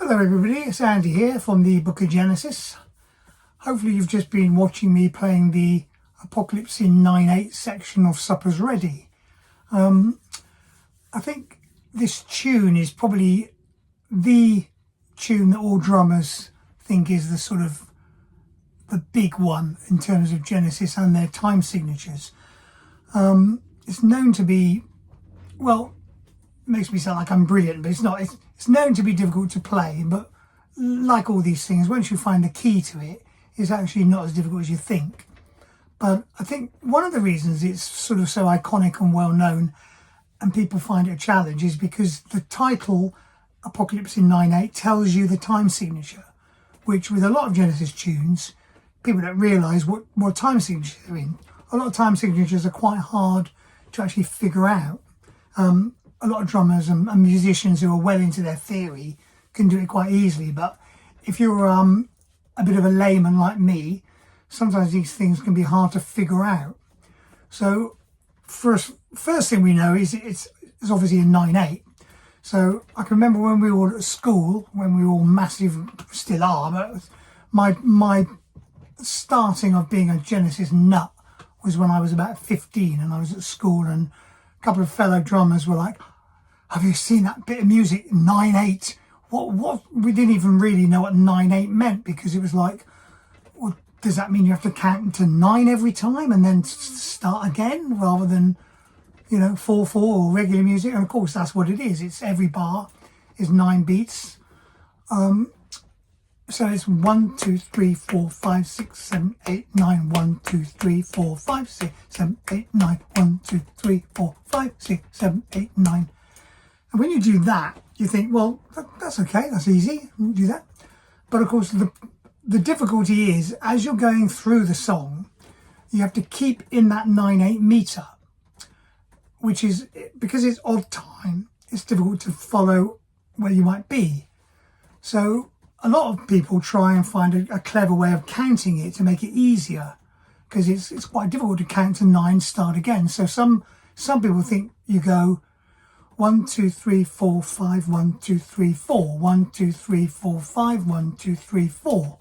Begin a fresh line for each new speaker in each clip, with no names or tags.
Hello everybody, it's Andy here from the Book of Genesis. Hopefully you've just been watching me playing the Apocalypse in 9/8 section of Supper's Ready. I think this tune is probably the tune that all drummers think is the sort of the big one in terms of Genesis and their time signatures. It's known to be, well, it makes me sound like I'm brilliant, but it's not. It's known to be difficult to play, but like all these things, once you find the key to it, it's actually not as difficult as you think. But I think one of the reasons it's sort of so iconic and well known and people find it a challenge is because the title Apocalypse in 9/8 tells you the time signature, which with a lot of Genesis tunes, people don't realise what time signatures are in. A lot of time signatures are quite hard to actually figure out. A lot of drummers and musicians who are well into their theory can do it quite easily, but if you're a bit of a layman like me, sometimes these things can be hard to figure out. So first thing we know is it's obviously a 9/8. So I can remember when we were all at school, when we were all massive, still are, but my starting of being a Genesis nut was when I was about 15 and I was at school, and a couple of fellow drummers were like, "Have you seen that bit of music, 9/8? What? We didn't even really know what 9/8 meant, because it was like, well, does that mean you have to count to 9 every time and then start again rather than, 4/4 or regular music?" And of course that's what it is. It's every bar is 9 beats. So it's 1, 2, 3, 4, 5, 6, 7, 8, 9. 1, 2, 3, 4, 5, 6, 7, 8, 9. 1, 2, 3, 4, 5, 6, 7, 8, 9. And when you do that, you think, well, that's okay, that's easy, do that. But of course, the difficulty is, as you're going through the song, you have to keep in that 9/8 meter, which is, because it's odd time, it's difficult to follow where you might be. So a lot of people try and find a clever way of counting it to make it easier, because it's quite difficult to count to 9, start again. So some people think you go 1, 2, 3, 4, 5, 1, 2, 3, 4, 1, 2, 3, 4, 5, 1, 2, 3, 4.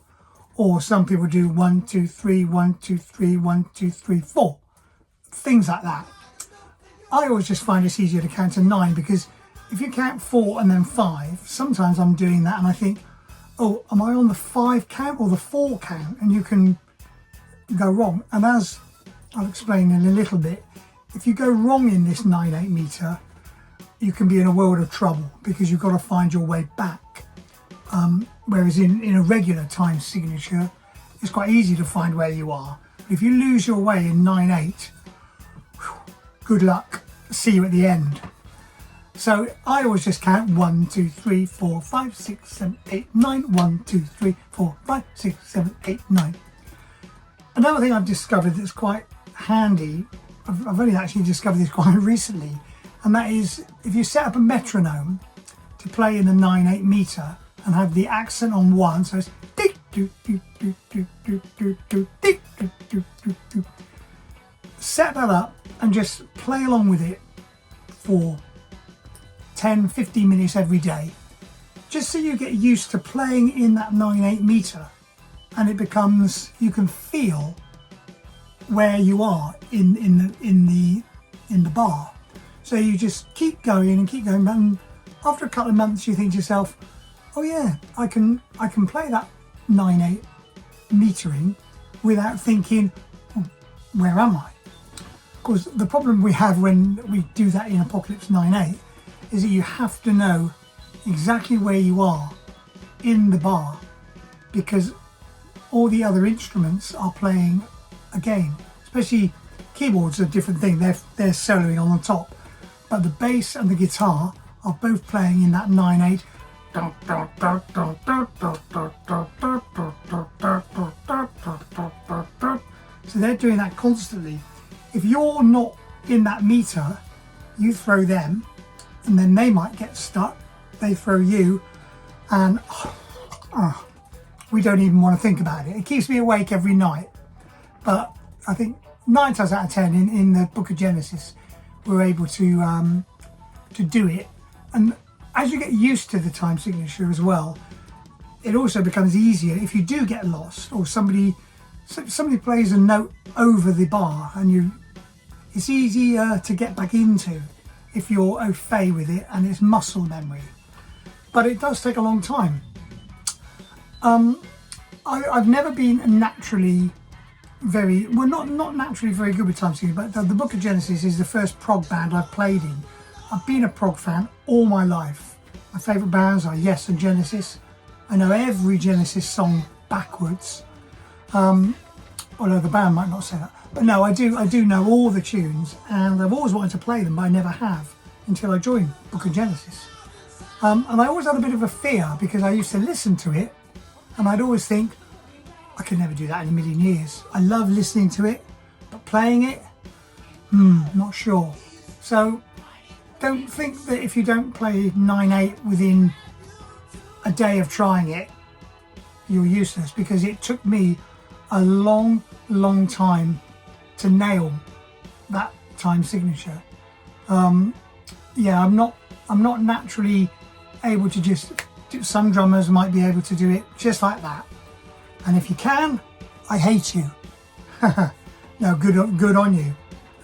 Or some people do 1, 2, 3, 1, 2, 3, 1, 2, 3, 4. Things like that. I always just find it's easier to count to 9, because if you count 4 and then 5, sometimes I'm doing that and I think, oh, am I on the 5 count or the 4 count? And you can go wrong. And as I'll explain in a little bit, if you go wrong in this 9/8 meter, you can be in a world of trouble, because you've got to find your way back. Whereas in a regular time signature, it's quite easy to find where you are. But if you lose your way in 9/8, good luck. See you at the end. So I always just count 1, 2, 3, 4, 5, 6, 7, 8, 9. 1, 2, 3, 4, 5, 6, 7, 8, 9. Another thing I've discovered that's quite handy, I've only actually discovered this quite recently, and that is if you set up a metronome to play in the 9/8 meter and have the accent on 1, so it's tick, do, do, do, do, do, do, do, tick, do, do, do, do. Set that up and just play along with it for 10, 15 minutes every day, just so you get used to playing in that 9/8 meter, and it becomes, you can feel where you are in the bar. So you just keep going and keep going, and after a couple of months you think to yourself, oh yeah, I can play that 9/8 metering without thinking, oh, where am I? Of course, the problem we have when we do that in Apocalypse 9/8 is that you have to know exactly where you are in the bar, because all the other instruments are playing again. Especially keyboards are a different thing, they're soloing on the top, but the bass and the guitar are both playing in that 9/8. So they're doing that constantly. If you're not in that meter, you throw them, and then they might get stuck, they throw you, and we don't even want to think about it. It keeps me awake every night. But I think 9 times out of 10 in the Book of Genesis, we're able to do it. And as you get used to the time signature as well, it also becomes easier if you do get lost, or somebody plays a note over the bar, and it's easier to get back into if you're au fait with it and it's muscle memory. But it does take a long time. I've never been naturally not naturally very good with time signature, but the Book of Genesis is the first prog band I've played in. I've been a prog fan all my life. My favourite bands are Yes and Genesis. I know every Genesis song backwards. Although the band might not say that. But no, I do know all the tunes, and I've always wanted to play them, but I never have until I joined Book of Genesis. And I always had a bit of a fear because I used to listen to it, and I'd always think, I could never do that in a million years. I love listening to it, but playing it, not sure. So don't think that if you don't play 9/8 within a day of trying it, you're useless, because it took me a long time to nail that time signature. Yeah, I'm not naturally able to just do. Some drummers might be able to do it just like that, and if you can, I hate you. No, good on you.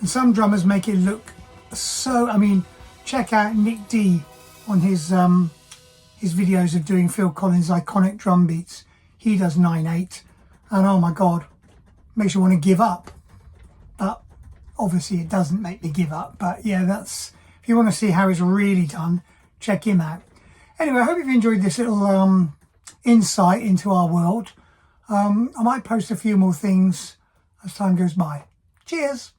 And some drummers make it look so. I mean, check out Nick D on his videos of doing Phil Collins' iconic drum beats. He does 9/8, and oh my god, makes you want to give up. But obviously it doesn't make me give up. But yeah, that's, if you want to see how it's really done, check him out. Anyway, I hope you've enjoyed this little insight into our world. I might post a few more things as time goes by. Cheers.